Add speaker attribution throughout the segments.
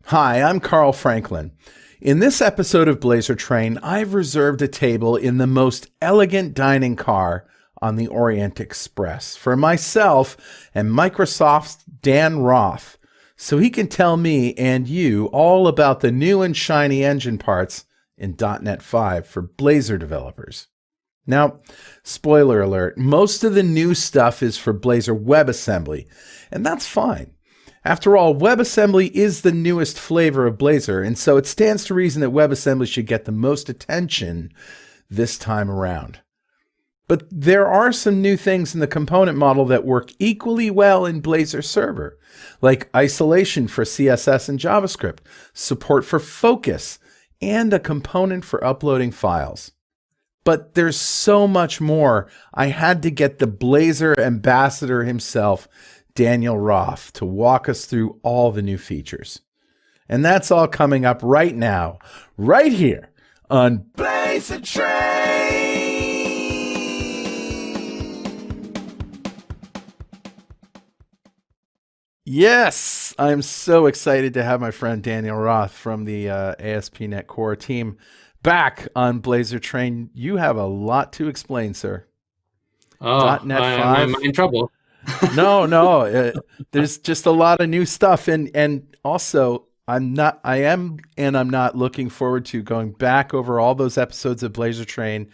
Speaker 1: Hi, I'm Carl Franklin. In this episode of Blazor Train, I've reserved a table in the most elegant dining car on the Orient Express for myself and Microsoft's Dan Roth, so he can tell me and you all about the new and shiny engine parts in .NET 5 for Blazor developers. Now, spoiler alert, most of the new stuff is for Blazor WebAssembly, and that's fine. After all, WebAssembly is the newest flavor of Blazor, and so it stands to reason that WebAssembly should get the most attention this time around. But there are some new things in the component model that work equally well in Blazor Server, like isolation for CSS and JavaScript, support for focus, and a component for uploading files. But there's so much more. I had to get the Blazor ambassador himself, Daniel Roth, to walk us through all the new features. And that's all coming up right now, right here on Blazor Train. Yes, I'm so excited to have my friend Daniel Roth from the ASP.NET Core team back on Blazor Train. You have a lot to explain, sir.
Speaker 2: Oh,
Speaker 1: .NET 5.
Speaker 2: I'm in trouble.
Speaker 1: No, there's just a lot of new stuff, and also I'm not looking forward to going back over all those episodes of Blazor Train,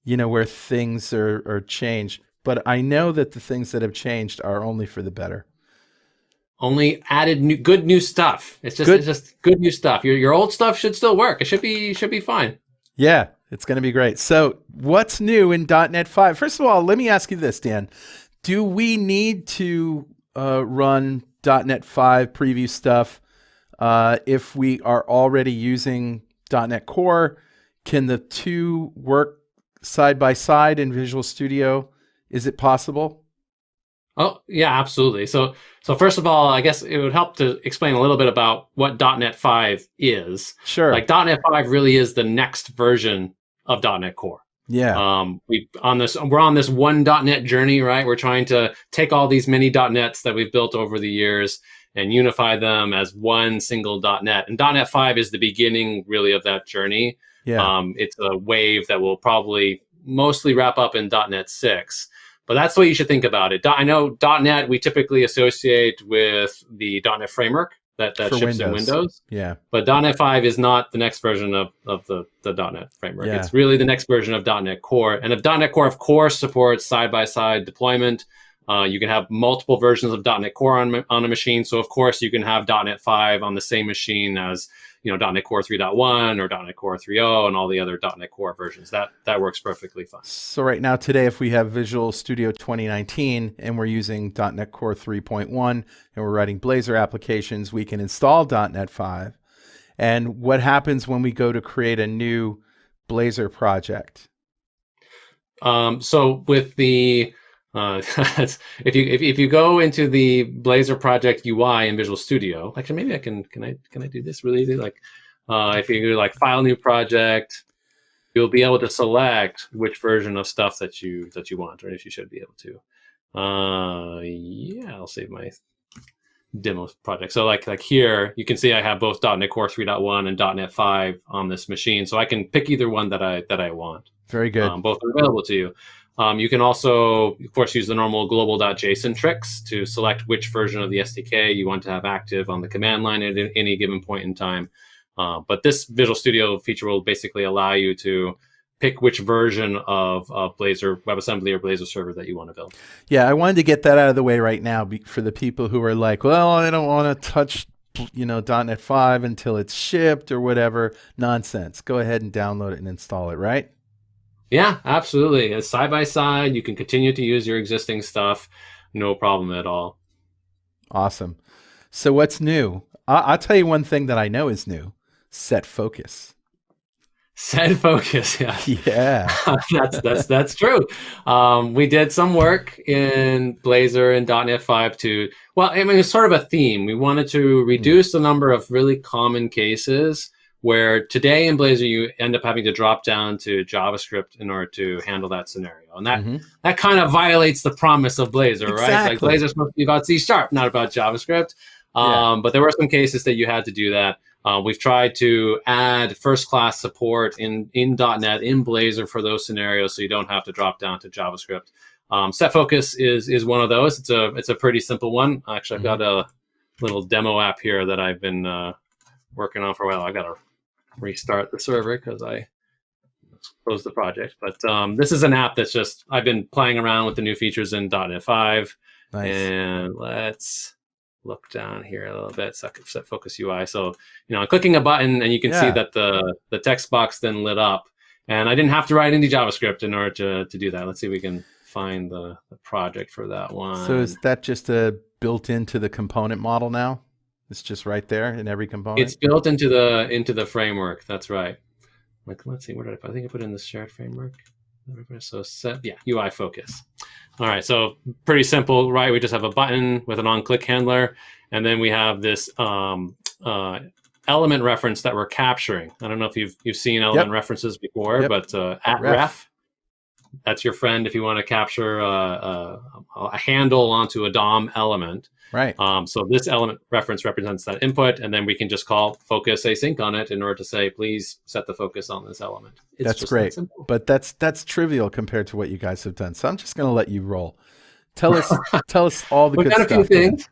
Speaker 1: where things are changed. But I know that the things that have changed are only for the better.
Speaker 2: Only added good new stuff. It's just good new stuff. Your old stuff should still work. It should be fine.
Speaker 1: Yeah, it's going to be great. So what's new in .NET 5? First of all, let me ask you this, Dan. Do we need to run .NET 5 preview stuff if we are already using .NET Core? Can the two work side by side in Visual Studio? Is it possible?
Speaker 2: Oh, yeah, absolutely. So first of all, I guess it would help to explain a little bit about what .NET 5 is.
Speaker 1: Sure.
Speaker 2: Like .NET 5 really is the next version of .NET Core.
Speaker 1: Yeah.
Speaker 2: We're on this one .NET journey, right? We're trying to take all these many .NETs that we've built over the years and unify them as one single .NET. And .NET 5 is the beginning, really, of that journey.
Speaker 1: Yeah.
Speaker 2: It's a wave that will probably mostly wrap up in .NET 6. But that's the way you should think about it. I know .NET we typically associate with the .NET framework that ships in Windows.
Speaker 1: Yeah.
Speaker 2: But .NET 5 is not the next version of the .NET framework. Yeah. It's really the next version of .NET Core. And if .NET Core, of course, supports side-by-side deployment, you can have multiple versions of .NET Core on a machine. So, of course, you can have .NET 5 on the same machine as .NET Core 3.1 or .NET Core 3.0 and all the other .NET Core versions. That works perfectly fine.
Speaker 1: So right now, today, if we have Visual Studio 2019 and we're using .NET Core 3.1 and we're writing Blazor applications, we can install .NET 5. And what happens when we go to create a new Blazor project?
Speaker 2: So with the if you go into the Blazor project UI in Visual Studio, actually maybe I can I do this really easy? Like if you do like file new project, you'll be able to select which version of stuff that you want, or if you should be able to. Yeah, I'll save my demo project. So like here, you can see I have both .NET Core 3.1 and .NET 5 on this machine, so I can pick either one that I want.
Speaker 1: Very good.
Speaker 2: Both are available to you. You can also, of course, use the normal global.json tricks to select which version of the SDK you want to have active on the command line at any given point in time. But this Visual Studio feature will basically allow you to pick which version of Blazor WebAssembly or Blazor Server that you want to build.
Speaker 1: Yeah, I wanted to get that out of the way right now for the people who are like, well, I don't want to touch .NET 5 until it's shipped or whatever. Nonsense. Go ahead and download it and install it, right?
Speaker 2: Yeah, absolutely. It's side by side. You can continue to use your existing stuff. No problem at all.
Speaker 1: Awesome. So what's new? I'll tell you one thing that I know is new. Set focus.
Speaker 2: Set focus, yeah.
Speaker 1: Yeah.
Speaker 2: That's true. We did some work in Blazor and .NET 5 it's sort of a theme. We wanted to reduce the number of really common cases where today in Blazor, you end up having to drop down to JavaScript in order to handle that scenario. And that kind of violates the promise of Blazor, right? Like Blazor's supposed to be about C#, not about JavaScript. But there were some cases that you had to do that. We've tried to add first-class support in .NET, in Blazor for those scenarios, so you don't have to drop down to JavaScript. Set Focus is one of those. It's a pretty simple one. Actually, I've got a little demo app here that I've been working on for a while. I've got to restart the server because I closed the project. But this is an app that's just, I've been playing around with the new features in .NET 5. Nice. And let's look down here a little bit. Set Focus UI. So, I'm clicking a button and you can see that the text box then lit up. And I didn't have to write any JavaScript in order to do that. Let's see if we can find the project for that one.
Speaker 1: So is that just built into the component model now? It's just right there in every component?
Speaker 2: It's built into the framework. That's right. Like, let's see, where did I put? I think I put it in the shared framework. So UI Focus. All right, so pretty simple, right? We just have a button with an on-click handler, and then we have this element reference that we're capturing. I don't know if you've seen element references before, but at ref, that's your friend if you want to capture a handle onto a DOM element.
Speaker 1: Right.
Speaker 2: So this element reference represents that input, and then we can just call focus async on it in order to say, please set the focus on this element.
Speaker 1: That's great, but that's trivial compared to what you guys have done. So I'm just going to let you roll. Tell us all the good stuff. We've done a few things.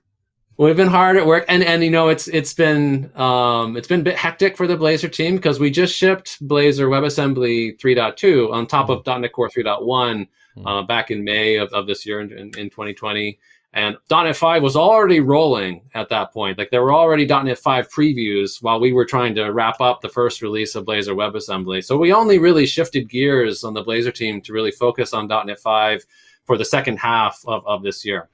Speaker 2: We've been hard at work, and it's been a bit hectic for the Blazor team because we just shipped Blazor WebAssembly 3.2 on top of .NET Core 3.1 back in May of this year in 2020. And .NET 5 was already rolling at that point. Like there were already .NET 5 previews while we were trying to wrap up the first release of Blazor WebAssembly. So we only really shifted gears on the Blazor team to really focus on .NET 5 for the second half of this year.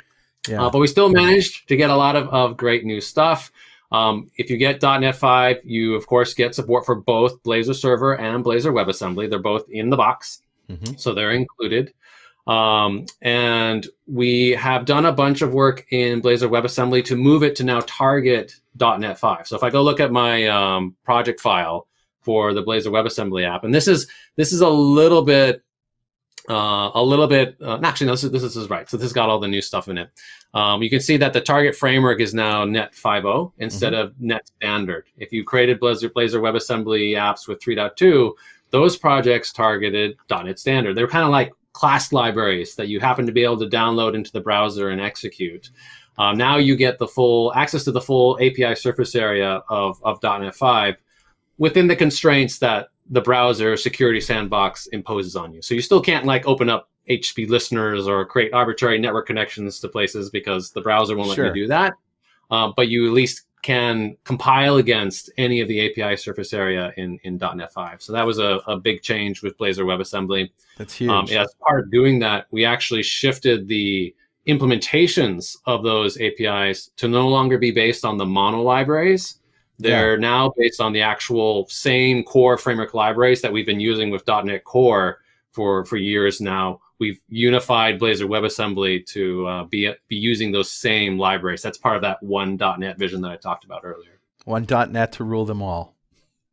Speaker 2: Yeah. But we still managed to get a lot of great new stuff. If you get .NET 5, you, of course, get support for both Blazor Server and Blazor WebAssembly. They're both in the box, so they're included. And we have done a bunch of work in Blazor WebAssembly to move it to now target .NET 5. So if I go look at my project file for the Blazor WebAssembly app, and this is a little bit actually, no, this is right. So this has got all the new stuff in it. You can see that the target framework is now .NET 5.0 instead of .NET Standard. If you created Blazor WebAssembly apps with 3.2, those projects targeted .NET Standard. They're kind of like class libraries that you happen to be able to download into the browser and execute. Now you get the full access to the full API surface area of .NET 5 within the constraints that the browser security sandbox imposes on you. So you still can't like open up HTTP listeners or create arbitrary network connections to places because the browser won't let you do that. But you at least can compile against any of the API surface area in .NET 5. So that was a big change with Blazor WebAssembly.
Speaker 1: That's huge.
Speaker 2: As part of doing that, we actually shifted the implementations of those APIs to no longer be based on the mono libraries. They're now based on the actual same core framework libraries that we've been using with .NET Core for years now. We've unified Blazor WebAssembly to be using those same libraries. That's part of that one .NET vision that I talked about earlier.
Speaker 1: One .NET to rule them all.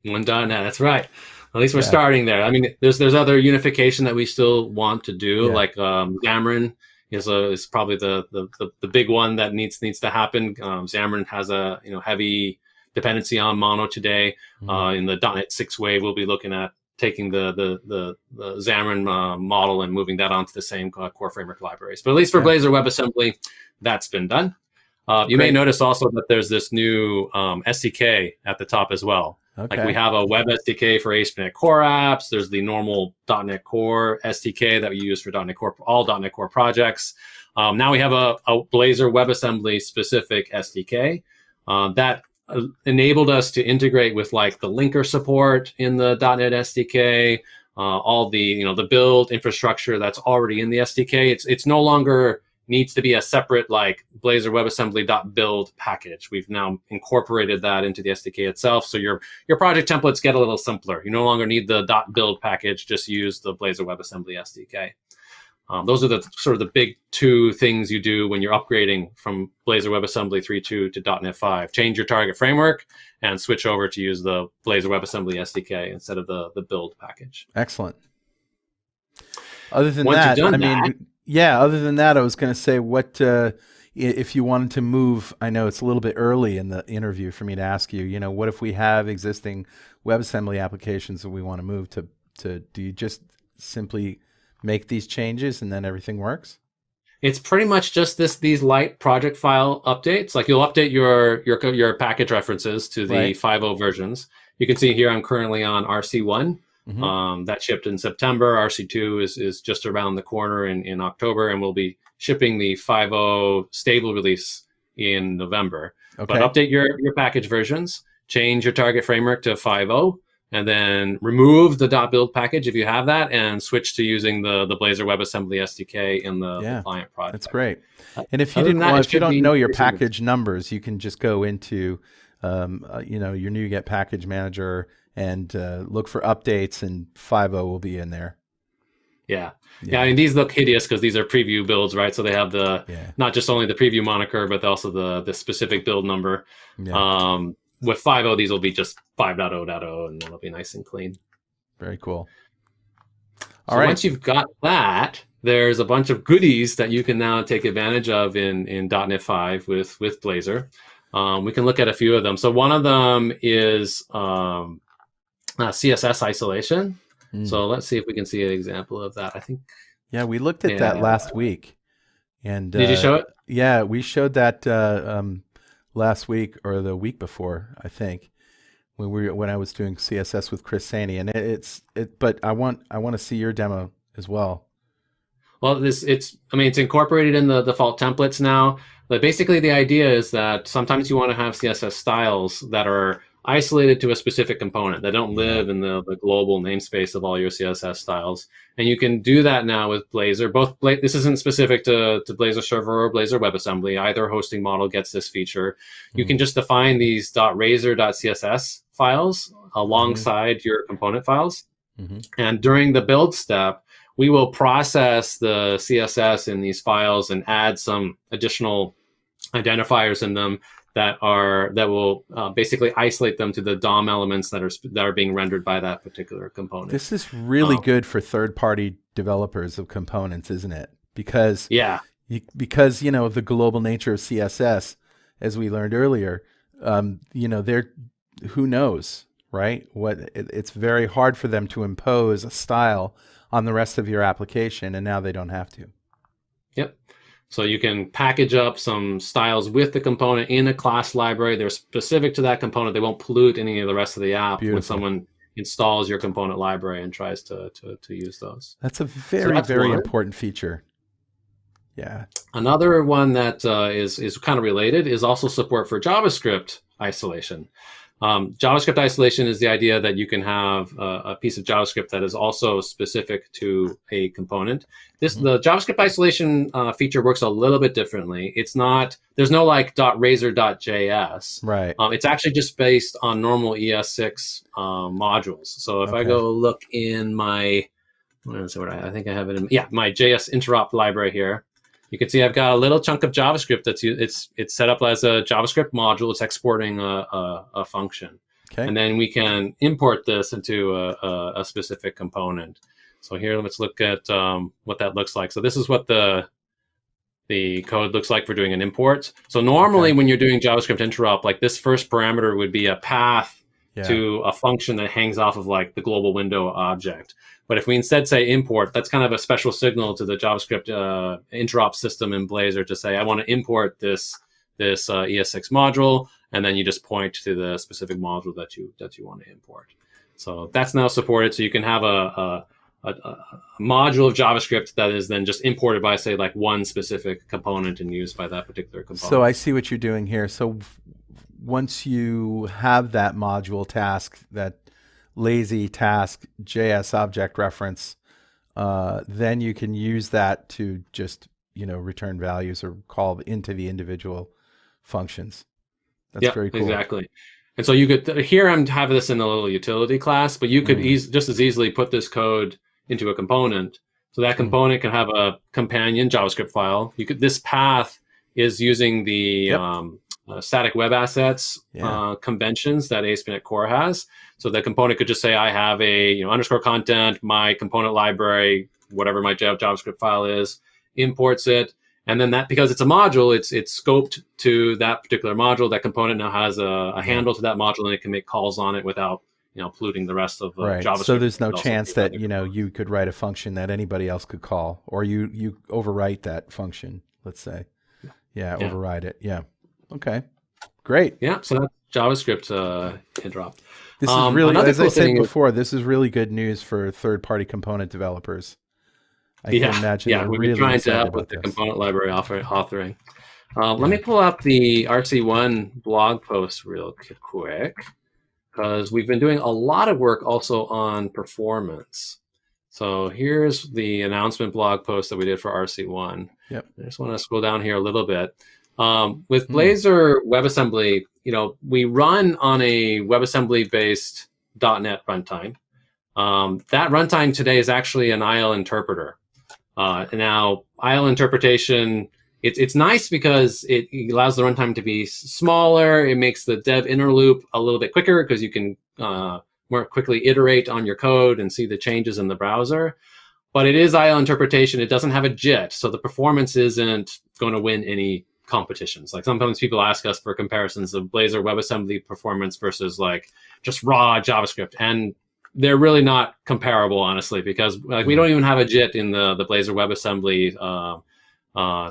Speaker 2: One .NET, that's right. At least we're starting there. I mean, there's other unification that we still want to do, like Xamarin is probably the big one that needs to happen. Xamarin has a heavy dependency on mono today. In the .NET 6 wave, we'll be looking at taking the Xamarin model and moving that onto the same core framework libraries. But at least for Blazor WebAssembly, that's been done. You may notice also that there's this new SDK at the top as well. Okay. Like we have a web SDK for ASP.NET Core apps. There's the normal .NET Core SDK that we use for .NET Core, all .NET Core projects. Now we have a Blazor WebAssembly specific SDK that enabled us to integrate with like the linker support in the .NET SDK, all the the build infrastructure that's already in the SDK. It's no longer needs to be a separate like Blazor WebAssembly.build package. We've now incorporated that into the SDK itself, so your project templates get a little simpler. You no longer need the .build package; just use the Blazor WebAssembly SDK. Those are the sort of the big two things you do when you're upgrading from Blazor WebAssembly 3.2 to .NET 5. Change your target framework and switch over to use the Blazor WebAssembly SDK instead of the build package.
Speaker 1: Excellent. Other than that, I mean, other than that, I was going to say what, if you wanted to move, I know it's a little bit early in the interview for me to ask you, what if we have existing WebAssembly applications that we want to move to do you just simply make these changes and then everything works?
Speaker 2: It's pretty much just these light project file updates. Like you'll update your package references to the 5.0 versions. You can see here I'm currently on RC1. That shipped in September. RC2 is just around the corner in October, and we'll be shipping the 5.0 stable release in November. Okay. But update your package versions, change your target framework to 5.0, and then remove the .build package if you have that, and switch to using the Blazor WebAssembly SDK in the client project.
Speaker 1: That's great. And if you if you don't know your package numbers, you can just go into your NuGet package manager and look for updates, and 5.0 will be in there. Yeah.
Speaker 2: I mean, these look hideous because these are preview builds, right? So they have not just only the preview moniker, but also the specific build number. Yeah. With 5.0, these will be just 5.0.0, and it'll be nice and clean.
Speaker 1: Very cool.
Speaker 2: All right. Once you've got that, there's a bunch of goodies that you can now take advantage of in .NET 5 with Blazor. We can look at a few of them. So one of them is CSS isolation. So let's see if we can see an example of that. I think.
Speaker 1: Yeah, we looked at that last week. And
Speaker 2: did you show it?
Speaker 1: Yeah, we showed that last week or the week before, I think, when I was doing CSS with Chris Saney, and but I want to see your demo as well.
Speaker 2: Well, it's incorporated in the default templates now. But basically, the idea is that sometimes you want to have CSS styles that are isolated to a specific component that don't live in the global namespace of all your CSS styles. And you can do that now with Blazor. This isn't specific to Blazor Server or Blazor WebAssembly. Either hosting model gets this feature. You can just define these .razor.css files alongside your component files. And during the build step, we will process the CSS in these files and add some additional identifiers in them that will basically isolate them to the DOM elements that are being rendered by that particular component.
Speaker 1: This is really good for third-party developers of components, isn't it? Because because of the global nature of CSS, as we learned earlier, who knows, right? It's very hard for them to impose a style on the rest of your application, and now they don't have to.
Speaker 2: Yep. So you can package up some styles with the component in a class library. They're specific to that component. They won't pollute any of the rest of the app when someone installs your component library and tries to use those.
Speaker 1: That's a very important feature. Yeah.
Speaker 2: Another one that is kind of related is also support for JavaScript isolation. JavaScript isolation is the idea that you can have a piece of JavaScript that is also specific to a component. The JavaScript isolation feature works a little bit differently. There's no like .razor.js.
Speaker 1: Right. It's
Speaker 2: actually just based on normal ES6 modules. So if I go look in my, I think I have it in, my JS interop library here. You can see I've got a little chunk of JavaScript it's set up as a JavaScript module. It's exporting a function. Okay. And then we can import this into a specific component. So here, let's look at what that looks like. So this is what the code looks like for doing an import. So normally when you're doing JavaScript interop, like this first parameter would be a path to a function that hangs off of like the global window object. But if we instead say import, that's kind of a special signal to the JavaScript interop system in Blazor to say, I want to import this ES6 module, and then you just point to the specific module that you want to import. So that's now supported. So you can have a module of JavaScript that is then just imported by, say, like one specific component and used by that particular component.
Speaker 1: So I see what you're doing here. So once you have that module task, that lazy task JS object reference, then you can use that to just return values or call into the individual functions. That's very cool.
Speaker 2: Exactly. And so you could here I'm having this in a little utility class, but you could just as easily put this code into a component. So that component can have a companion JavaScript file. This path is using the static web assets conventions that ASP.NET Core has. So the component could just say, I have a underscore content, my component library, whatever my JavaScript file is, imports it, And then that, because it's a module, it's scoped to that particular module. That component now has a handle to that module, and it can make calls on it without, polluting the rest of JavaScript.
Speaker 1: So there's no chance that, you could write a function that anybody else could call, or you overwrite that function, let's say. Yeah, override it. Yeah. Okay. Great.
Speaker 2: Yeah. So that's JavaScript interop.
Speaker 1: This is really, as I said before, this is really good news for third-party component developers. I can imagine.
Speaker 2: Yeah, we've been trying to help with the component library authoring. Let me pull up the RC1 blog post real quick, because we've been doing a lot of work also on performance. So here's the announcement blog post that we did for RC1.
Speaker 1: Yep.
Speaker 2: I just want to scroll down here a little bit. With Blazor WebAssembly, we run on a WebAssembly-based .NET runtime. That runtime today is actually an IL interpreter. Now, IL interpretation, it's nice because it allows the runtime to be smaller. It makes the dev inner loop a little bit quicker because you can more quickly iterate on your code and see the changes in the browser. But it is IL interpretation. It doesn't have a JIT, so the performance isn't going to win any competitions. Like sometimes people ask us for comparisons of Blazor WebAssembly performance versus like just raw JavaScript, and they're really not comparable, honestly, because like we don't even have a JIT in the Blazor WebAssembly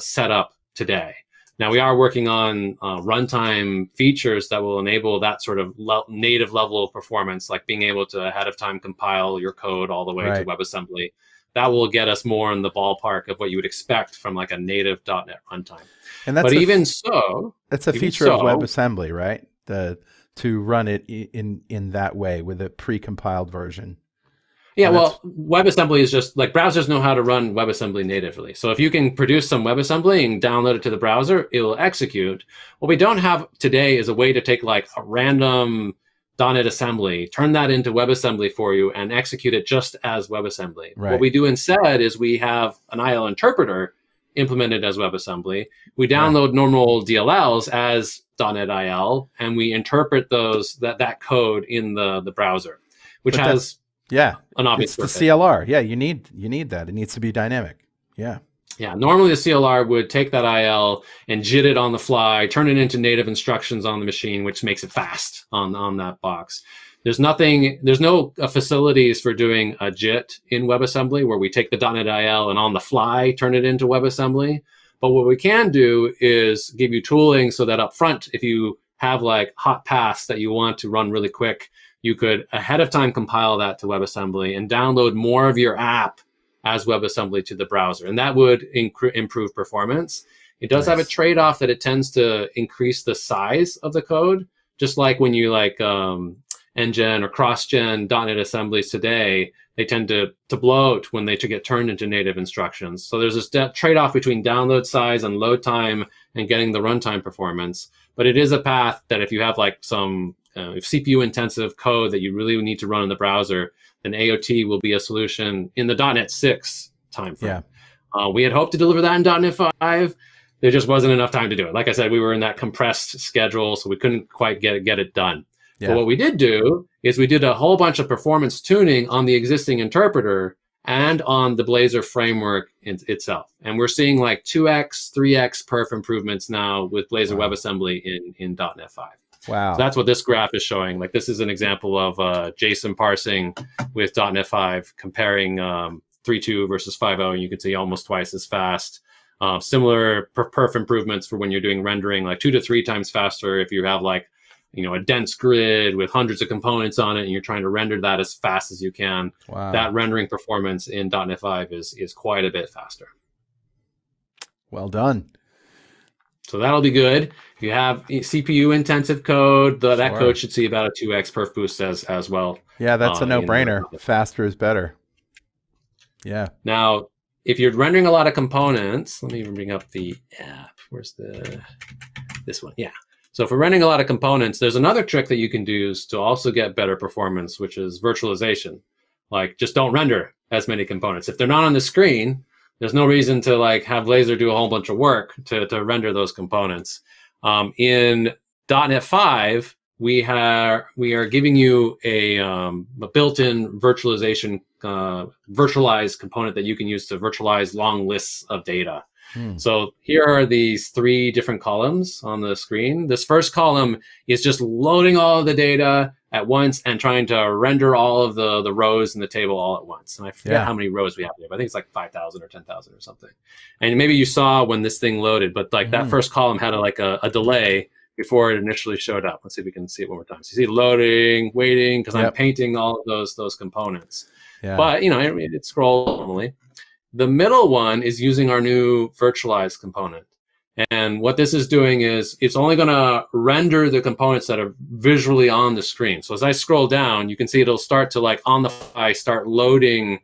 Speaker 2: setup today. Now we are working on runtime features that will enable that sort of native level of performance, like being able to ahead of time compile your code all the way to WebAssembly. That will get us more in the ballpark of what you would expect from like a native .NET runtime.
Speaker 1: And that's that's a feature of WebAssembly, right? To run it in that way with a pre-compiled version.
Speaker 2: Yeah, well, WebAssembly is just like browsers know how to run WebAssembly natively. So if you can produce some WebAssembly and download it to the browser, it will execute. What we don't have today is a way to take like a random .NET assembly, turn that into WebAssembly for you, and execute it just as WebAssembly. Right. What we do instead is we have an IL interpreter implemented as WebAssembly. We download normal DLLs as .NET IL, and we interpret that code in the browser, which has an obvious
Speaker 1: it's the CLR. Yeah, you need that. It needs to be dynamic. Yeah.
Speaker 2: Yeah, normally the CLR would take that IL and JIT it on the fly, turn it into native instructions on the machine, which makes it fast on that box. There's no facilities for doing a JIT in WebAssembly where we take the .NET IL and on the fly turn it into WebAssembly. But what we can do is give you tooling so that up front, if you have like hot paths that you want to run really quick, you could ahead of time compile that to WebAssembly and download more of your app as WebAssembly to the browser. And that would improve performance. It does have a trade-off that it tends to increase the size of the code, just like when you like NGen or cross-gen .NET assemblies today, they tend to bloat when they get turned into native instructions. So there's this trade-off between download size and load time and getting the runtime performance. But it is a path that if you have like some CPU-intensive code that you really need to run in the browser, then AOT will be a solution in the .NET 6 timeframe. Yeah. We had hoped to deliver that in .NET 5. There just wasn't enough time to do it. Like I said, we were in that compressed schedule, so we couldn't quite get it done. Yeah. But what we did do is we did a whole bunch of performance tuning on the existing interpreter and on the Blazor framework itself. And we're seeing like 2x, 3x perf improvements now with Blazor WebAssembly in .NET 5.
Speaker 1: Wow.
Speaker 2: So that's what this graph is showing. Like this is an example of JSON parsing with .NET 5, comparing 3.2 versus 5.0, and you can see almost twice as fast. Similar perf improvements for when you're doing rendering, like 2 to 3 times faster if you have like, a dense grid with hundreds of components on it and you're trying to render that as fast as you can.
Speaker 1: Wow.
Speaker 2: That rendering performance in .NET 5 is quite a bit faster.
Speaker 1: Well done.
Speaker 2: So that'll be good. If you have CPU intensive code, that code should see about a 2x perf boost as well.
Speaker 1: Yeah, that's a no-brainer. Faster is better. Yeah.
Speaker 2: Now, if you're rendering a lot of components, let me even bring up the app. Where's this one? Yeah. So if we're rendering a lot of components, there's another trick that you can do to also get better performance, which is virtualization. Like just don't render as many components. If they're not on the screen, there's no reason to like have Blazor do a whole bunch of work to render those components. In .NET 5, we are giving you a built-in virtualization, virtualized component that you can use to virtualize long lists of data. So here are these 3 different columns on the screen. This first column is just loading all of the data at once and trying to render all of the rows in the table all at once. And I forget how many rows we have there, but I think it's like 5,000 or 10,000 or something. And maybe you saw when this thing loaded, but like that first column had a delay before it initially showed up. Let's see if we can see it one more time. So you see loading, waiting, because I'm painting all of those components. Yeah. But it scrolls normally. The middle one is using our new virtualized component. And what this is doing is it's only going to render the components that are visually on the screen. So as I scroll down, you can see it'll start to like on the fly start loading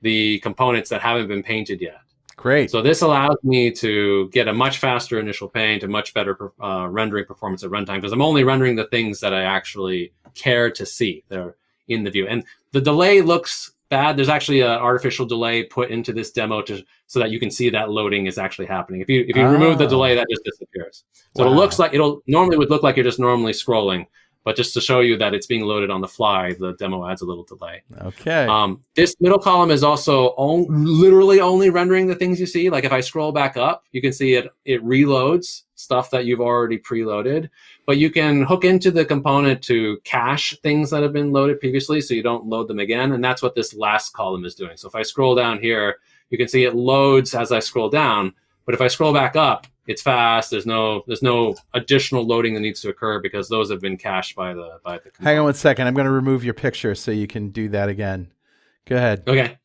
Speaker 2: the components that haven't been painted yet.
Speaker 1: Great.
Speaker 2: So this allows me to get a much faster initial paint, a much better rendering performance at runtime, because I'm only rendering the things that I actually care to see. They're in the view. And the delay looks bad. There's actually an artificial delay put into this demo so that you can see that loading is actually happening. If you remove the delay, that just disappears. So it looks like normally would look like you're just normally scrolling, but just to show you that it's being loaded on the fly, the demo adds a little delay.
Speaker 1: Okay.
Speaker 2: This middle column is also literally only rendering the things you see. Like if I scroll back up, you can see it reloads stuff that you've already preloaded, but you can hook into the component to cache things that have been loaded previously so you don't load them again. And that's what this last column is doing. So if I scroll down here, you can see it loads as I scroll down, but if I scroll back up, it's fast. There's no additional loading that needs to occur because those have been cached by the component.
Speaker 1: Hang on one second. I'm going to remove your picture so you can do that again. Go ahead.
Speaker 2: Okay.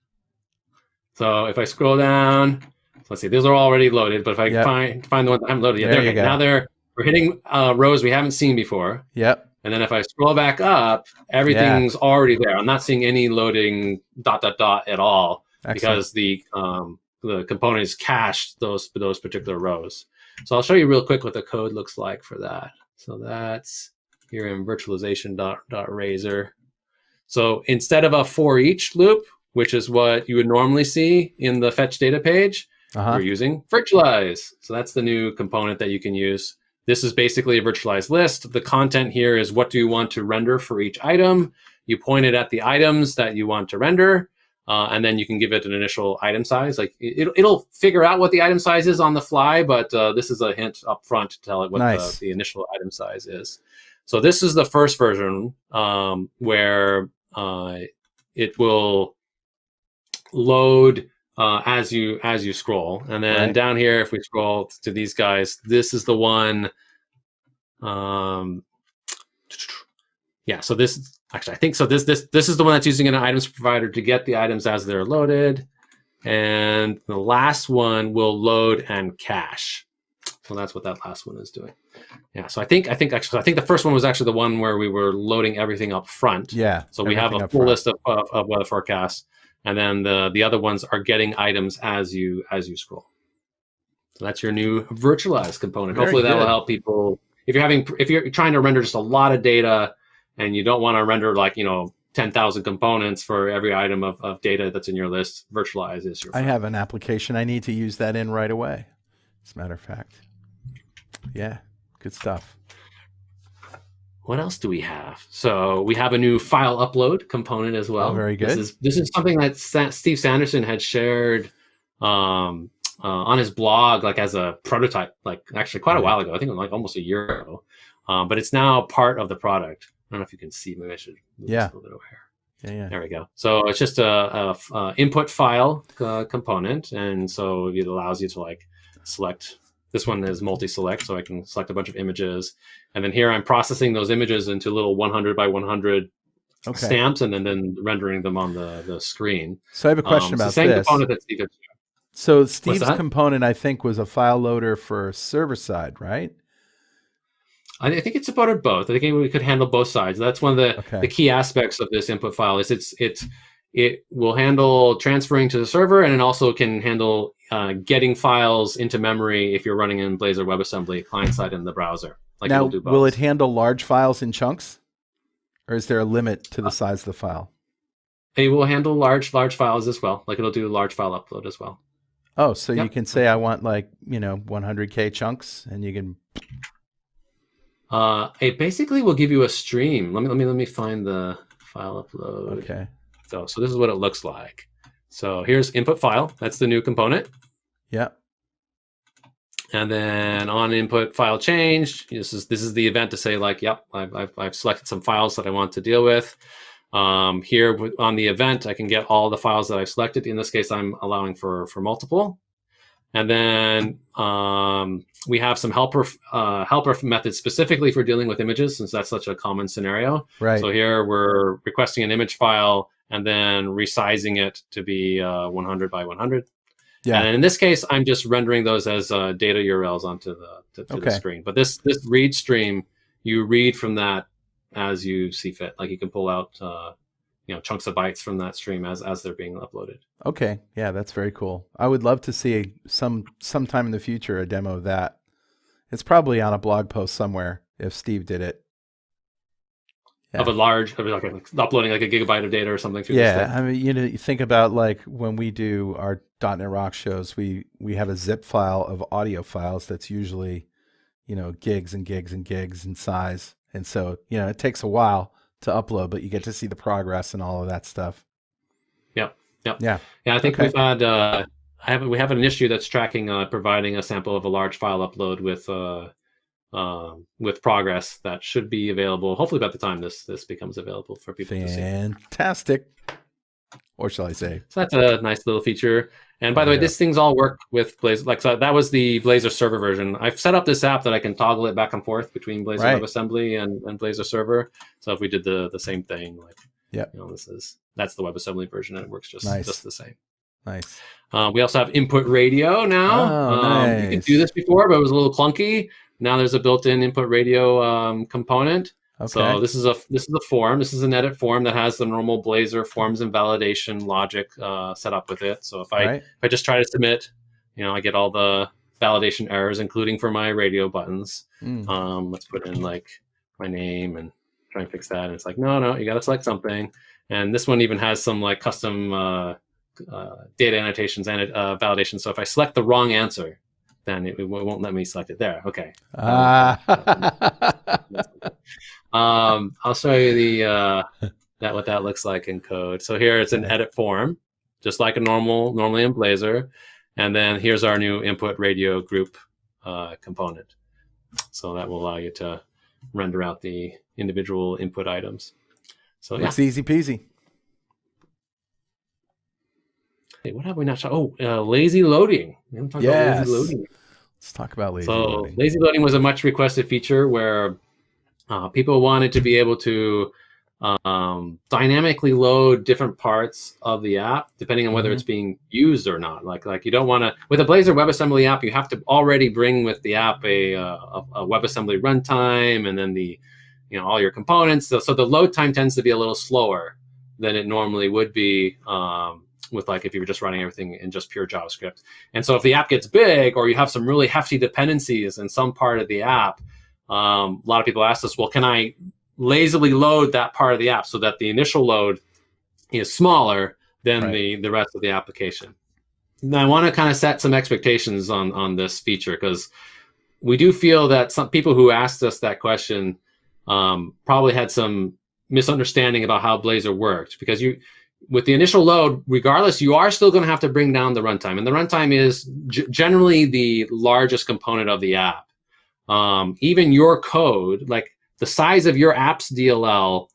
Speaker 2: So if I scroll down, let's see, those are already loaded, but if I find the one that I haven't loaded yet,
Speaker 1: there you go.
Speaker 2: Now we're hitting rows we haven't seen before.
Speaker 1: Yep.
Speaker 2: And then if I scroll back up, everything's already there. I'm not seeing any loading ... at all. Excellent. Because the component is cached those particular rows. So I'll show you real quick what the code looks like for that. So that's here in virtualization.razor. So instead of a for each loop, which is what you would normally see in the fetch data page, we're using virtualize. So that's the new component that you can use. This is basically a virtualized list. The content here is what do you want to render for each item. You point it at the items that you want to render, and then you can give it an initial item size. Like it'll figure out what the item size is on the fly, but this is a hint up front to tell it what the initial item size is. So this is the first version where it will load as you scroll, and then down here, if we scroll to these guys, this is the one. So this actually, I think so. This is the one that's using an items provider to get the items as they're loaded, and the last one will load and cache. So that's what that last one is doing. Yeah. So I think the first one was actually the one where we were loading everything up front.
Speaker 1: Yeah.
Speaker 2: So we have a full list of weather forecasts. And then the other ones are getting items as you scroll. So that's your new virtualized component. Hopefully that will help people. If you're trying to render just a lot of data and you don't want to render 10,000 components for every item of data that's in your list, virtualize is your friend.
Speaker 1: I have an application I need to use that in right away, as a matter of fact. Yeah, good stuff.
Speaker 2: What else do we have? So we have a new file upload component as well.
Speaker 1: Oh, very good.
Speaker 2: This is something that Steve Sanderson had shared on his blog, like as a prototype, like actually quite a while ago. I think like almost a year ago. But it's now part of the product. I don't know if you can see. Maybe I should move this a little bit over here.
Speaker 1: Yeah.
Speaker 2: There we go. So it's just a input file component, and so it allows you to select. This one is multi-select, so I can select a bunch of images. And then here I'm processing those images into little 100 by 100 stamps and then rendering them on the screen.
Speaker 1: So I have a question about
Speaker 2: same
Speaker 1: this.
Speaker 2: Component that Steve had.
Speaker 1: So Steve's component, I think, was a file loader for server side, right?
Speaker 2: I think it supported both. I think we could handle both sides. That's one of the key aspects of this input file is it will handle transferring to the server, and it also can handle getting files into memory if you're running in Blazor WebAssembly client-side in the browser.
Speaker 1: Now, will it handle large files in chunks? Or is there a limit to the size of the file?
Speaker 2: It will handle large files as well. It'll do large file upload as well.
Speaker 1: Oh, so you can say I want 100K chunks, and you can...
Speaker 2: It basically will give you a stream. Let me find the file upload.
Speaker 1: Okay.
Speaker 2: So this is what it looks like. So here's input file. That's the new component.
Speaker 1: Yeah.
Speaker 2: And then on input file change, this is the event to say like, yep, I've selected some files that I want to deal with. Here on the event, I can get all the files that I've selected. In this case, I'm allowing for multiple. And then we have some helper methods specifically for dealing with images, since that's such a common scenario.
Speaker 1: Right.
Speaker 2: So here we're requesting an image file and then resizing it to be 100 by 100. Yeah. And in this case, I'm just rendering those as data URLs onto the screen. But this read stream, you read from that as you see fit. Like you can pull out chunks of bytes from that stream as they're being uploaded.
Speaker 1: Okay, yeah, that's very cool. I would love to see sometime in the future a demo of that. It's probably on a blog post somewhere if Steve did it. Yeah.
Speaker 2: Of like uploading like a gigabyte of data or something through this thing.
Speaker 1: I mean, you think about like when we do our .NET Rock shows, we have a zip file of audio files that's usually, gigs and gigs and gigs in size. And so, it takes a while to upload, but you get to see the progress and all of that stuff. Yep.
Speaker 2: Yeah. I think we've had we have an issue that's tracking providing a sample of a large file upload with progress that should be available hopefully by the time this becomes available for people to see.
Speaker 1: Fantastic. Or shall I say?
Speaker 2: So that's a nice little feature. And by the way, these things all work with Blazor. Like, so that was the Blazor server version. I've set up this app that I can toggle it back and forth between Blazor WebAssembly and Blazor server. So if we did the same thing, like, that's the WebAssembly version, and it works just the same.
Speaker 1: Nice.
Speaker 2: We also have input radio now. Nice. You could do this before, but it was a little clunky. Now there's a built-in input radio component. Okay. So this is a form. This is an edit form that has the normal Blazor forms and validation logic set up with it. So if I just try to submit, I get all the validation errors, including for my radio buttons. Let's put in like my name and try and fix that. And it's like, no, you got to select something. And this one even has some like custom data annotations and validation. So if I select the wrong answer, then it won't let me select it there. Okay. I'll show you what that looks like in code. So here it's an edit form, just like normally in Blazor. And then here's our new input radio group component. So that will allow you to render out the individual input items. So
Speaker 1: it's easy peasy.
Speaker 2: Hey, what have we not shown? Lazy loading. We haven't talked about lazy loading.
Speaker 1: Let's talk about lazy loading.
Speaker 2: So lazy loading was a much requested feature where people wanted to be able to dynamically load different parts of the app depending on whether it's being used or not. Like you don't want to, with a Blazor WebAssembly app, you have to already bring with the app a WebAssembly runtime and then all your components. So the load time tends to be a little slower than it normally would be with like if you were just running everything in just pure JavaScript. And so if the app gets big or you have some really hefty dependencies in some part of the app, a lot of people ask us, well, can I lazily load that part of the app so that the initial load is smaller than the rest of the application? Now, I want to kind of set some expectations on this feature because we do feel that some people who asked us that question probably had some misunderstanding about how Blazor worked, because with the initial load, regardless, you are still going to have to bring down the runtime. And the runtime is generally the largest component of the app. Even your code, like the size of your app's DLL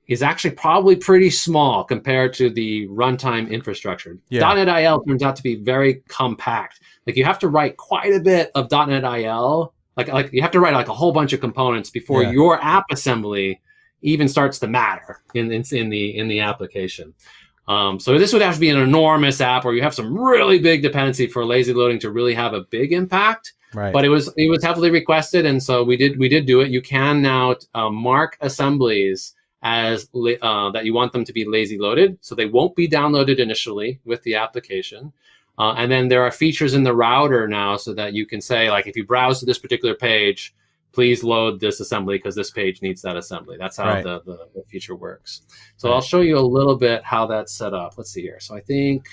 Speaker 2: is actually probably pretty small compared to the runtime infrastructure. .NET IL turns out to be very compact. Like you have to write quite a bit of .NET IL. Like you have to write like a whole bunch of components before your app assembly even starts to matter in the application. So this would have to be an enormous app where you have some really big dependency for lazy loading to really have a big impact. Right. But it was heavily requested, and so we did do it. You can now mark assemblies as that you want them to be lazy loaded, so they won't be downloaded initially with the application. And then there are features in the router now so that you can say, like, if you browse to this particular page, please load this assembly because this page needs that assembly. That's how the feature works. So I'll show you a little bit how that's set up. Let's see here. So I think,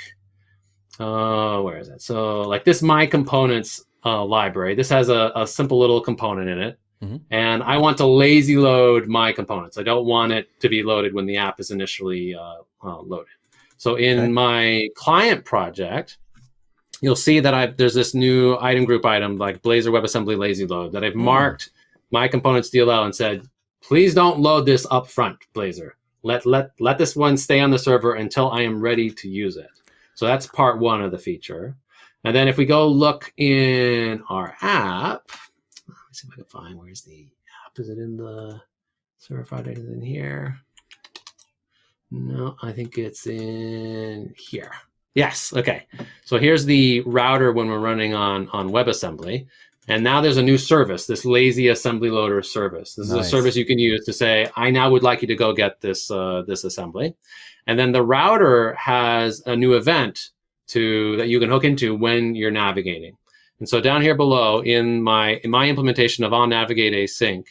Speaker 2: where is it? So like this My Components library, this has a simple little component in it. And I want to lazy load my components. I don't want it to be loaded when the app is initially loaded. So in my client project, you'll see that there's this new item group item like Blazor WebAssembly lazy load that I've marked my components DLL and said, please don't load this up front, Blazor. Let this one stay on the server until I am ready to use it. So that's part one of the feature. And then if we go look in our app, let me see if I can find, where's the app? Is it in the server project? Is it in here? No, I think it's in here. Yes, okay. So here's the router when we're running on WebAssembly. And now there's a new service, this lazy assembly loader service. This is a service you can use to say, I now would like you to go get this this assembly. And then the router has a new event that you can hook into when you're navigating. And so down here below in my implementation of onNavigate async,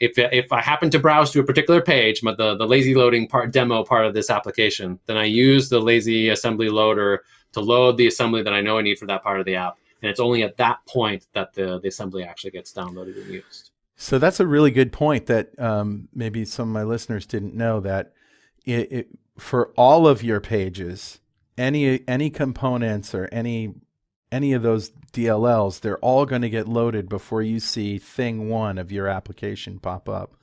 Speaker 2: if I happen to browse to a particular page, the lazy loading demo part of this application, then I use the lazy assembly loader to load the assembly that I know I need for that part of the app. And it's only at that point that the assembly actually gets downloaded and used.
Speaker 1: So that's a really good point that maybe some of my listeners didn't know, that for all of your pages, any components or any of those DLLs, they're all going to get loaded before you see thing one of your application pop up.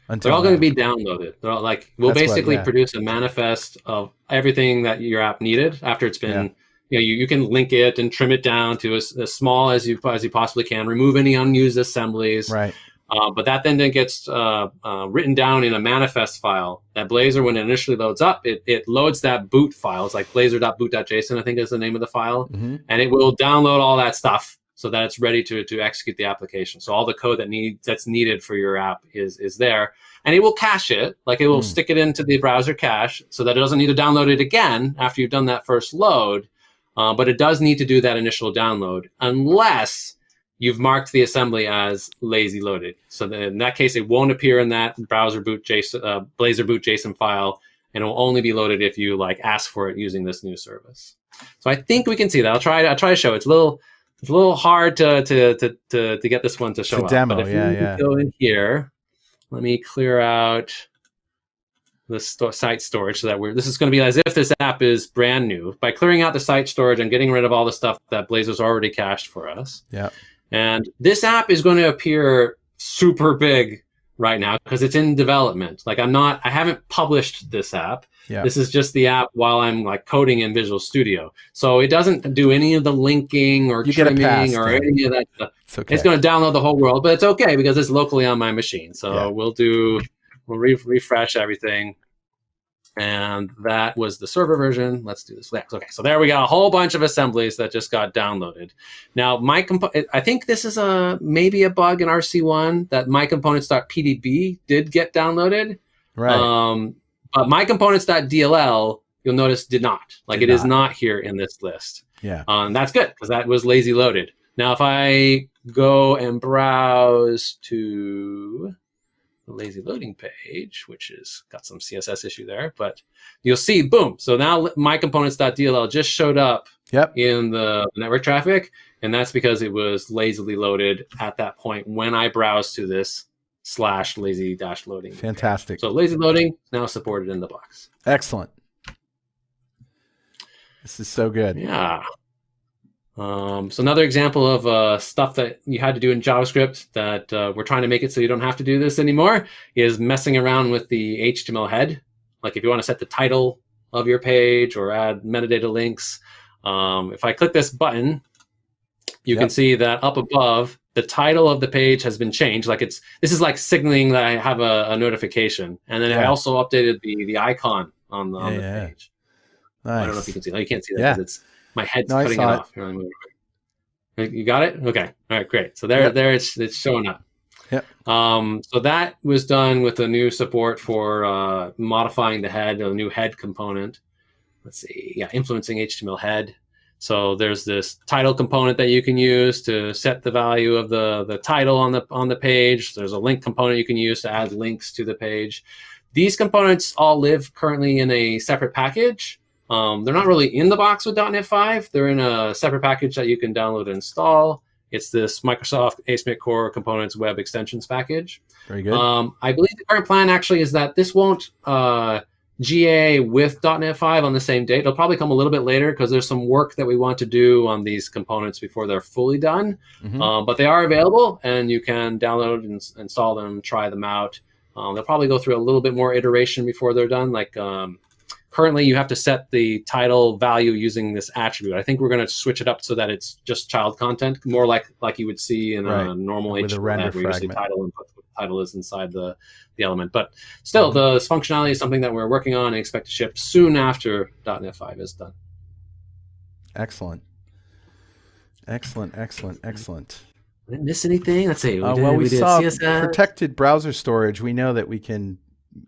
Speaker 2: They're all going to be downloaded. They're all we'll basically produce a manifest of everything that your app needed after it's been. You can link it and trim it down to as small as you possibly can. Remove any unused assemblies.
Speaker 1: Right.
Speaker 2: But that then gets written down in a manifest file that Blazor, when it initially loads up, it loads that boot file. It's like blazor.boot.json, I think is the name of the file. And it will download all that stuff so that it's ready to execute the application. So all the code that's needed for your app is there. And it will cache it, it will stick it into the browser cache so that it doesn't need to download it again after you've done that first load. But it does need to do that initial download unless you've marked the assembly as lazy loaded. So in that case, it won't appear in that Blazor boot JSON file, and it will only be loaded if you ask for it using this new service. So I think we can see that. I'll try to show it. It's a little hard to get this one to show up.
Speaker 1: Demo,
Speaker 2: but if you go in here, let me clear out the site storage so that this is going to be as if this app is brand new. By clearing out the site storage and getting rid of all the stuff that Blazor's already cached for us.
Speaker 1: Yeah.
Speaker 2: And this app is going to appear super big right now because it's in development. I haven't published this app.
Speaker 1: Yeah.
Speaker 2: This is just the app while I'm coding in Visual Studio. So it doesn't do any of the linking or trimming or any of that stuff.
Speaker 1: It's okay.
Speaker 2: It's going to download the whole world, but it's okay because it's locally on my machine. So we'll refresh everything. And that was the server version. Let's do this next. Okay, so there we got a whole bunch of assemblies that just got downloaded. Now, I think this is maybe a bug in RC1 that mycomponents.pdb did get downloaded.
Speaker 1: Right.
Speaker 2: But mycomponents.dll, you'll notice, did not. It is not here in this list.
Speaker 1: Yeah.
Speaker 2: And that's good because that was lazy loaded. Now, if I go and browse to the lazy loading page, which has got some CSS issue there, but you'll see, boom. So now mycomponents.dll just showed up in the network traffic, and that's because it was lazily loaded at that point when I browsed to this /lazy-loading.
Speaker 1: Fantastic.
Speaker 2: So lazy loading is now supported in the box.
Speaker 1: Excellent. This is so good.
Speaker 2: Yeah. So another example of stuff that you had to do in JavaScript that we're trying to make it so you don't have to do this anymore is messing around with the HTML head. If you want to set the title of your page or add metadata links, if I click this button, you can see that up above, the title of the page has been changed. This is signaling that I have a notification. And then I also updated the icon on the page.
Speaker 1: Nice.
Speaker 2: I don't know if you can see that. You can't see that because it's my head's cutting it off. You got it? Okay. All right, great. So there it's showing up.
Speaker 1: Yep.
Speaker 2: So that was done with a new support for modifying the head, a new head component. Let's see. Yeah, influencing HTML head. So there's this title component that you can use to set the value of the title on the page. There's a link component you can use to add links to the page. These components all live currently in a separate package. They're not really in the box with .NET 5. They're in a separate package that you can download and install. It's this Microsoft ASP.NET Core Components Web Extensions package.
Speaker 1: Very good.
Speaker 2: I believe the current plan actually is that this won't GA with .NET 5 on the same date. It'll probably come a little bit later because there's some work that we want to do on these components before they're fully done. But they are available, and you can download and install them, try them out. They'll probably go through a little bit more iteration before they're done. Like currently, you have to set the title value using this attribute. I think we're going to switch it up so that it's just child content, more like you would see in a normal HTML where you say title and put what the title is inside the element. But still, this functionality is something that we're working on and expect to ship soon after .NET 5 is done.
Speaker 1: Excellent. Excellent.
Speaker 2: Did I miss anything? Let's see.
Speaker 1: We saw CSS. Protected browser storage. We know that we can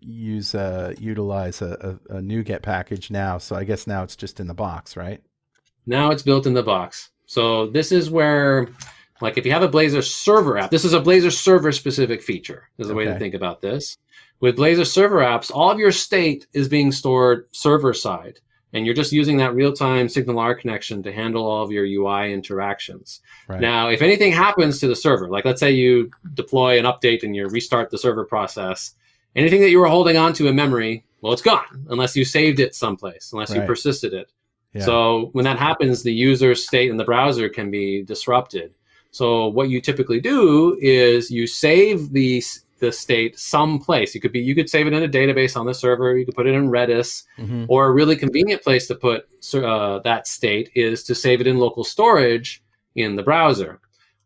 Speaker 1: utilize a NuGet package now. So I guess now it's just in the box, right?
Speaker 2: Now it's built in the box. So this is where, like, if you have a Blazor server app, this is a Blazor server specific feature. There's a way to think about this. With Blazor server apps, all of your state is being stored server side, and you're just using that real-time SignalR connection to handle all of your UI interactions. Right. Now, if anything happens to the server, like let's say you deploy an update and you restart the server process, anything that you were holding on to in memory, well, it's gone unless you saved it someplace, unless you persisted it. Yeah. So when that happens, the user state in the browser can be disrupted. So what you typically do is you save the state someplace. You could save it in a database on the server. You could put it in Redis, or a really convenient place to put that state is to save it in local storage in the browser.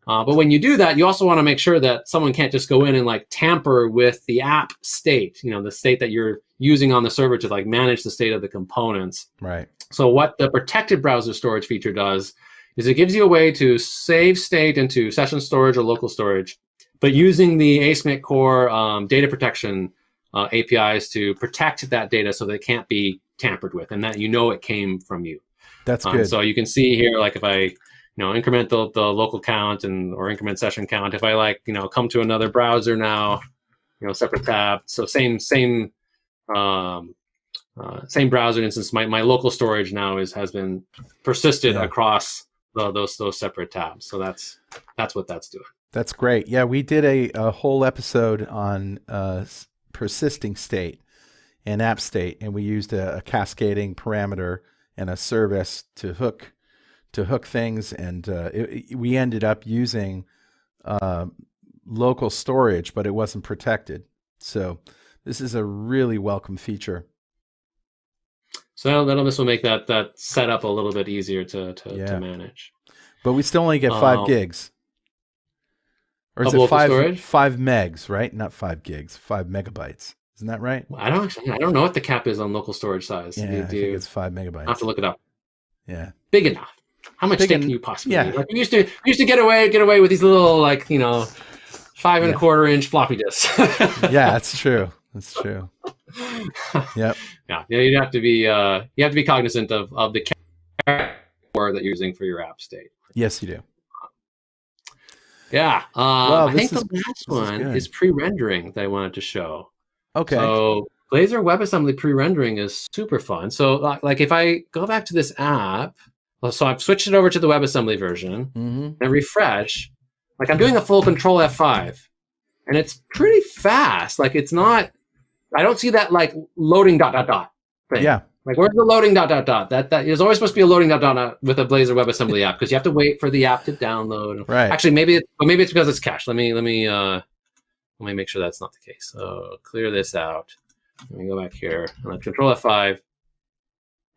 Speaker 2: But when you do that, you also want to make sure that someone can't just go in and like tamper with the app state, the state that you're using on the server to like manage the state of the components. Right. So what the protected browser storage feature does is it gives you a way to save state into session storage or local storage, but using the ASMIC core data protection APIs to protect that data so that it can't be tampered with and that it came from you.
Speaker 1: That's good.
Speaker 2: So you can see here, like if I increment the local count or increment session count, if I come to another browser now, separate tab, so same browser instance, my local storage now has been persisted across those separate tabs. So that's what that's doing.
Speaker 1: That's great. Yeah, we did a whole episode on persisting state and app state, and we used a cascading parameter and a service to hook things, and we ended up using local storage, but it wasn't protected. So this is a really welcome feature.
Speaker 2: So this will make that setup a little bit easier to manage.
Speaker 1: But we still only get 5 gigs. Or is it 5 megs, right? Not 5 gigs, 5 megabytes. Isn't that right?
Speaker 2: Well, I don't know what the cap is on local storage size.
Speaker 1: Yeah, I think it's 5 megabytes.
Speaker 2: I have to look it up.
Speaker 1: Yeah.
Speaker 2: Big enough. How much state can you possibly need? Like we used to get away with these little 5 1/4-inch floppy disks.
Speaker 1: Yeah, that's true. That's true. Yep.
Speaker 2: Yeah. You have to be cognizant of the core that you're using for your app state.
Speaker 1: Yes, you do.
Speaker 2: Yeah. I think the last one is pre-rendering that I wanted to show. Okay. So Blazor WebAssembly pre-rendering is super fun. So like if I go back to this app, so I've switched it over to the WebAssembly version and refresh, like I'm doing a full Control F5 and it's pretty fast. Like it's not, I don't see that like loading ... thing. Yeah. Like where's the loading ... That is always supposed to be a loading ... with a Blazor WebAssembly app because you have to wait for the app to download. Right. Actually, maybe it's because it's cached. Let me make sure that's not the case. So clear this out. Let me go back here. Control F5.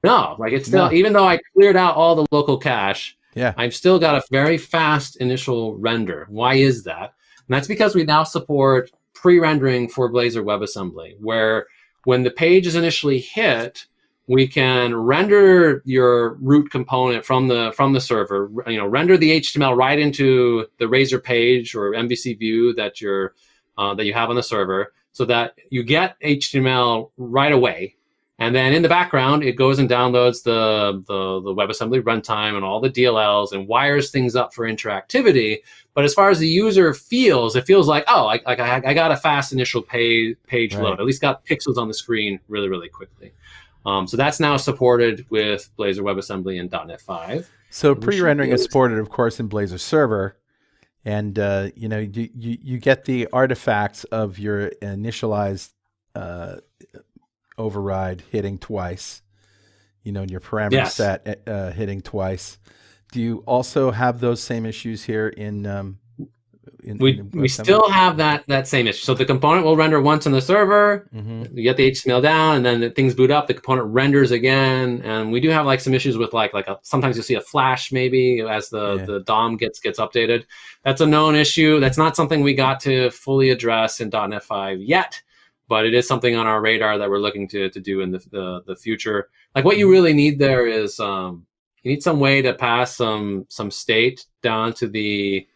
Speaker 2: No, like it's still, even though I cleared out all the local cache, I've still got a very fast initial render. Why is that? And that's because we now support pre-rendering for Blazor WebAssembly, where when the page is initially hit, we can render your root component from the server, render the HTML right into the Razor page or MVC view that you have on the server, so that you get HTML right away. And then in the background, it goes and downloads the WebAssembly runtime and all the DLLs and wires things up for interactivity. But as far as the user feels, it feels like, I got a fast initial page load. At least got pixels on the screen really, really quickly. So that's now supported with Blazor WebAssembly and .NET 5.
Speaker 1: So pre-rendering is supported, of course, in Blazor Server. And, you get the artifacts of your initialized override hitting twice, in your parameter set hitting twice. Do you also have those same issues here in
Speaker 2: we still have that same issue. So the component will render once in the server, you get the HTML down, and then things boot up, the component renders again. And we do have like some issues with sometimes you'll see a flash maybe as the DOM gets updated. That's a known issue. That's not something we got to fully address in .NET 5 yet, but it is something on our radar that we're looking to do in the future. Like what you really need there is you need some way to pass some state down to the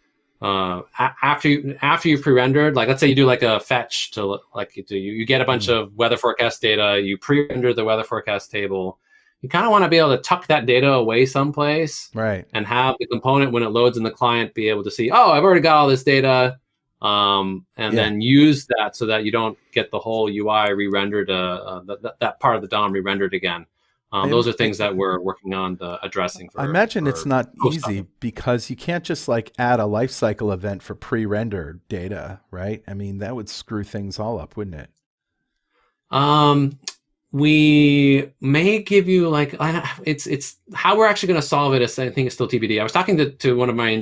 Speaker 2: after you've pre-rendered. Like let's say you do like a fetch to you get a bunch of weather forecast data, you pre-render the weather forecast table. You kind of want to be able to tuck that data away someplace,
Speaker 1: right? And
Speaker 2: have the component when it loads in the client be able to see, oh, I've already got all this data, then use that so that you don't get the whole UI re-rendered, that part of the DOM re-rendered again. Those are things that we're working on addressing.
Speaker 1: I imagine it's not easy because you can't just like add a lifecycle event for pre-rendered data, right? I mean, that would screw things all up, wouldn't it?
Speaker 2: We may give you it's how we're actually going to solve it. I think it's still TBD. I was talking to one of my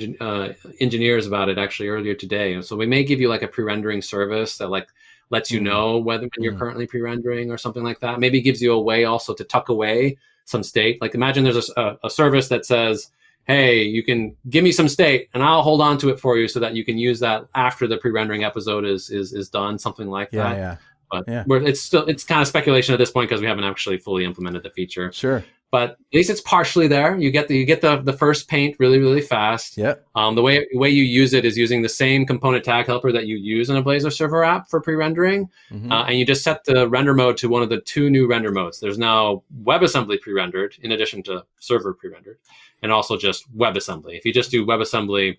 Speaker 2: engineers about it actually earlier today. So we may give you like a pre-rendering service that lets you know when you're currently pre-rendering or something like that. Maybe gives you a way also to tuck away some state. Like imagine there's a service that says, hey, you can give me some state and I'll hold on to it for you so that you can use that after the pre-rendering episode is done, something like that.
Speaker 1: Yeah.
Speaker 2: But it's kind of speculation at this point because we haven't actually fully implemented the feature.
Speaker 1: Sure.
Speaker 2: But at least it's partially there. You get the first paint really, really fast.
Speaker 1: Yeah.
Speaker 2: The way you use it is using the same component tag helper that you use in a Blazor server app for pre-rendering, and you just set the render mode to one of the two new render modes. There's now WebAssembly pre-rendered in addition to server pre-rendered, and also just WebAssembly. If you just do WebAssembly,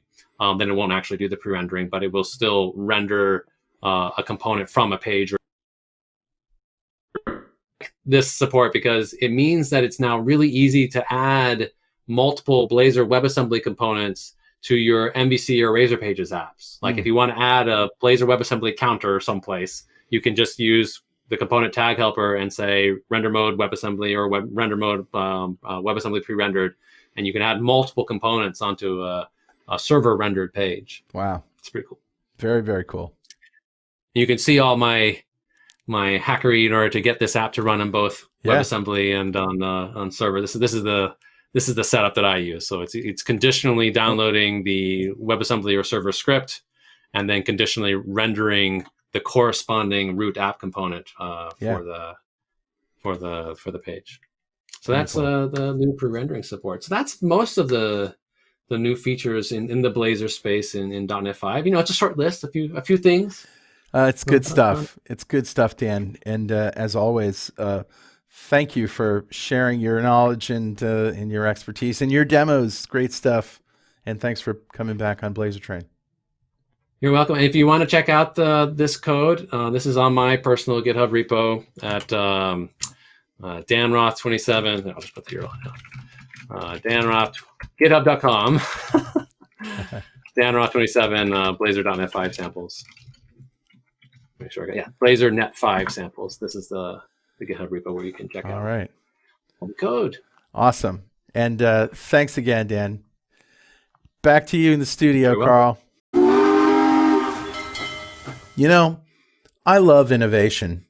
Speaker 2: then it won't actually do the pre-rendering, but it will still render a component from a page. This support because it means that it's now really easy to add multiple Blazor WebAssembly components to your MVC or Razor Pages apps. Like if you want to add a Blazor WebAssembly counter someplace, you can just use the component tag helper and say render mode WebAssembly or render mode WebAssembly pre-rendered, and you can add multiple components onto a server rendered page.
Speaker 1: Wow,
Speaker 2: it's pretty cool.
Speaker 1: Very, very cool.
Speaker 2: You can see all my hackery in order to get this app to run on both WebAssembly and on server. This is the setup that I use. So it's conditionally downloading the WebAssembly or server script, and then conditionally rendering the corresponding root app component for the page. So that's the new pre-rendering support. So that's most of the new features in the Blazor space in .NET 5. It's a short list, a few things.
Speaker 1: It's good stuff. It's good stuff, Dan. And as always, thank you for sharing your knowledge and your expertise and your demos. Great stuff. And thanks for coming back on Blazor Train.
Speaker 2: You're welcome. And if you want to check out this code, this is on my personal GitHub repo at Dan Roth 27. I'll just put the URL down. Dan Roth, github.com. Dan Roth 27, Blazor.net 5 samples. Make sure I got Blazor Net 5 samples. This is the GitHub repo where you can check out the code.
Speaker 1: Awesome. And thanks again, Dan. Back to you in the studio, Carl. I love innovation.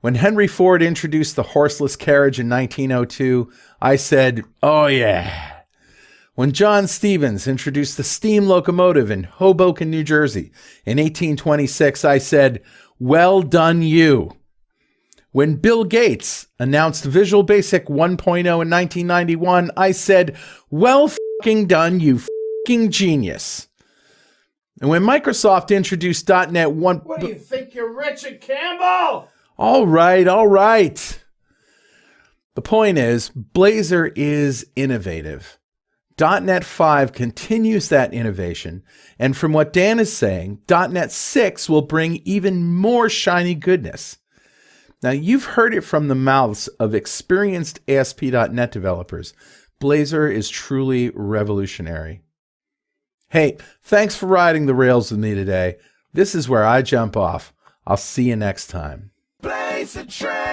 Speaker 1: When Henry Ford introduced the horseless carriage in 1902, I said, oh yeah. When John Stevens introduced the steam locomotive in Hoboken, New Jersey in 1826, I said, well done you. When Bill Gates announced Visual Basic 1.0 in 1991, I said, well fucking done, you fucking genius. And when Microsoft introduced .NET 1...
Speaker 3: What do you think, you're Richard Campbell?
Speaker 1: All right. The point is, Blazor is innovative. .NET 5 continues that innovation, and from what Dan is saying, .NET 6 will bring even more shiny goodness. Now, you've heard it from the mouths of experienced ASP.NET developers. Blazor is truly revolutionary. Hey, thanks for riding the rails with me today. This is where I jump off. I'll see you next time.
Speaker 3: Blazor Train!